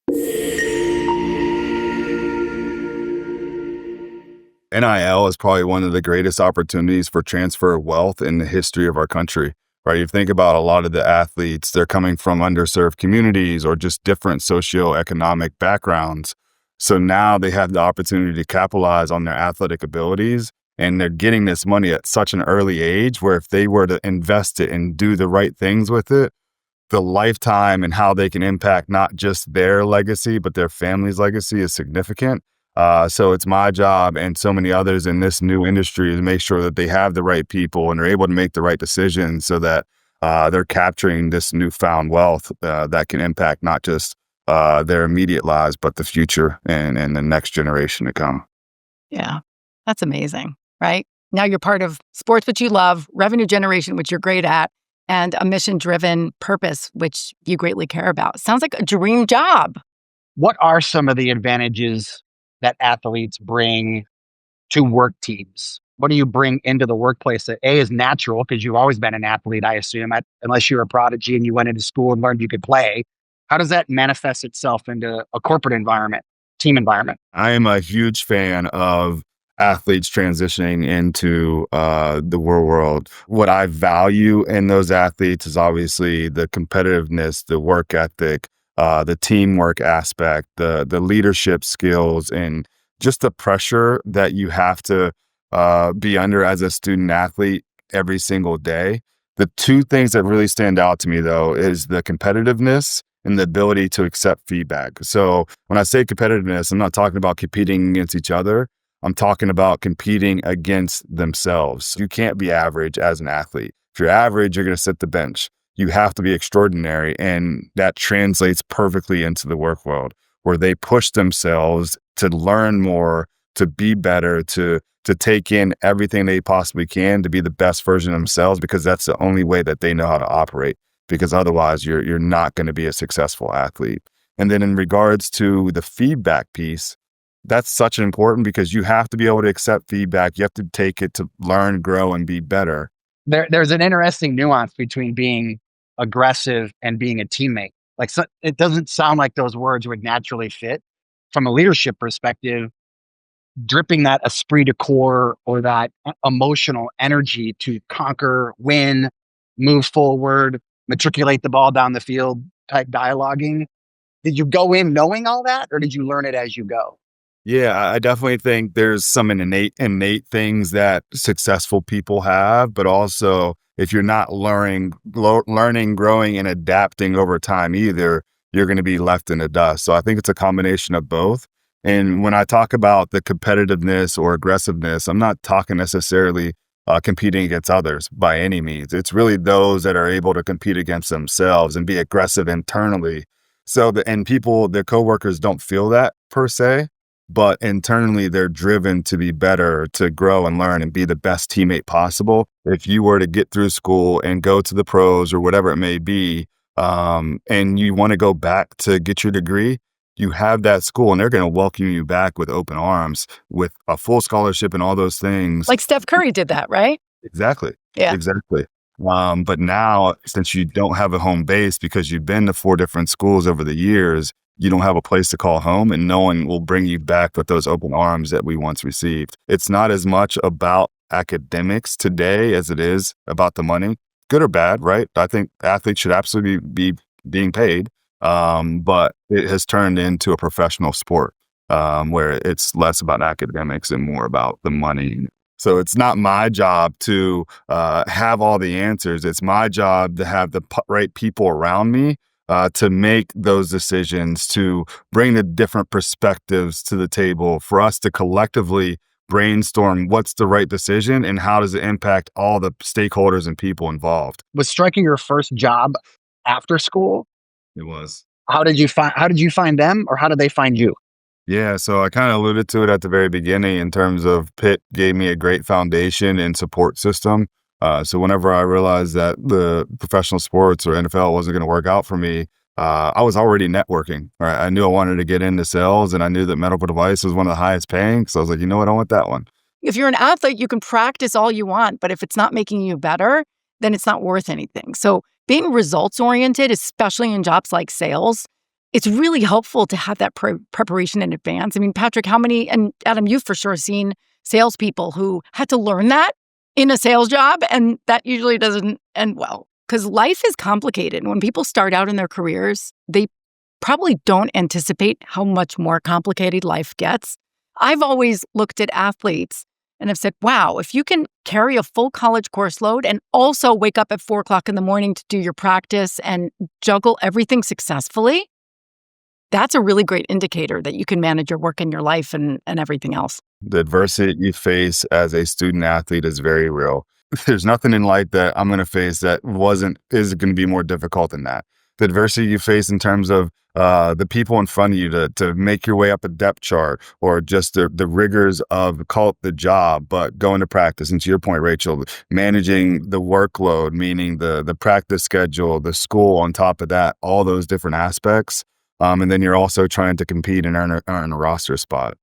NIL is probably one of the greatest opportunities for transfer of wealth in the history of our country, right? You think about a lot of the athletes, they're coming from underserved communities or just different socioeconomic backgrounds. So now they have the opportunity to capitalize on their athletic abilities, and they're getting this money at such an early age where if they were to invest it and do the right things with it, the lifetime and how they can impact not just their legacy, but their family's legacy is significant. So it's my job and so many others in this new industry to make sure that they have the right people and are able to make the right decisions so that they're capturing this newfound wealth that can impact not just their immediate lives, but the future and the next generation to come. Yeah, that's amazing, right? Now you're part of sports, which you love, revenue generation, which you're great at, and a mission-driven purpose, which you greatly care about. Sounds like a dream job. What are some of the advantages that athletes bring to work teams? What do you bring into the workplace that A, is natural, because you've always been an athlete, I assume, unless you're a prodigy and you went into school and learned you could play. How does that manifest itself into a corporate environment, team environment? I am a huge fan of athletes transitioning into the real world. What I value in those athletes is obviously the competitiveness, the work ethic, the teamwork aspect, the leadership skills, and just the pressure that you have to be under as a student athlete every single day. The two things that really stand out to me, though, is the competitiveness and the ability to accept feedback. So when I say competitiveness, I'm not talking about competing against each other. I'm talking about competing against themselves. You can't be average as an athlete. If you're average, you're going to sit the bench. You have to be extraordinary. And that translates perfectly into the work world where they push themselves to learn more, to be better, to take in everything they possibly can to be the best version of themselves, because that's the only way that they know how to operate, because otherwise you're not going to be a successful athlete. And then in regards to the feedback piece, that's such important because you have to be able to accept feedback. You have to take it to learn, grow, and be better. There's an interesting nuance between being aggressive and being a teammate. It doesn't sound like those words would naturally fit. From a leadership perspective, dripping that esprit de corps or that emotional energy to conquer, win, move forward, matriculate the ball down the field type dialoguing. Did you go in knowing all that, or did you learn it as you go? Yeah, I definitely think there's some innate things that successful people have, but also if you're not learning, growing, and adapting over time either, you're going to be left in the dust. So I think it's a combination of both. And when I talk about the competitiveness or aggressiveness, I'm not talking necessarily competing against others by any means. It's really those that are able to compete against themselves and be aggressive internally. So their coworkers don't feel that per se, but internally they're driven to be better, to grow and learn and be the best teammate possible. If you were to get through school and go to the pros or whatever it may be, and you want to go back to get your degree, you have that school and they're going to welcome you back with open arms, with a full scholarship and all those things. Like Steph Curry did that, right? Exactly. Yeah. Exactly. But now, since you don't have a home base because you've been to 4 different schools over the years, you don't have a place to call home, and no one will bring you back with those open arms that we once received. It's not as much about academics today as it is about the money, good or bad, right? I think athletes should absolutely be being paid, but it has turned into a professional sport where it's less about academics and more about the money. So it's not my job to have all the answers. It's my job to have the right people around me to make those decisions, to bring the different perspectives to the table for us to collectively brainstorm what's the right decision and how does it impact all the stakeholders and people involved. Was Stryker your first job after school? It was. How did you find them, or how did they find you? Yeah, so I kind of alluded to it at the very beginning in terms of Pitt gave me a great foundation and support system. So whenever I realized that the professional sports or NFL wasn't going to work out for me, I was already networking. Right? I knew I wanted to get into sales, and I knew that medical device was one of the highest paying. So I was like, you know what, I want that one. If you're an athlete, you can practice all you want, but if it's not making you better, then it's not worth anything. So being results oriented, especially in jobs like sales, it's really helpful to have that preparation in advance. I mean, Patrick, how many, and Adam, you've for sure seen salespeople who had to learn that in a sales job, and that usually doesn't end well because life is complicated. When people start out in their careers, they probably don't anticipate how much more complicated life gets. I've always looked at athletes and have said, wow, if you can carry a full college course load and also wake up at 4 o'clock in the morning to do your practice and juggle everything successfully, that's a really great indicator that you can manage your work and your life and everything else. The adversity you face as a student athlete is very real. There's nothing in life that I'm going to face that is going to be more difficult than that. The adversity you face in terms of the people in front of you to make your way up a depth chart, or just the rigors of, call it the job, but going to practice. And to your point, Rachel, managing the workload, meaning the practice schedule, the school on top of that, all those different aspects. And then you're also trying to compete and earn a roster spot.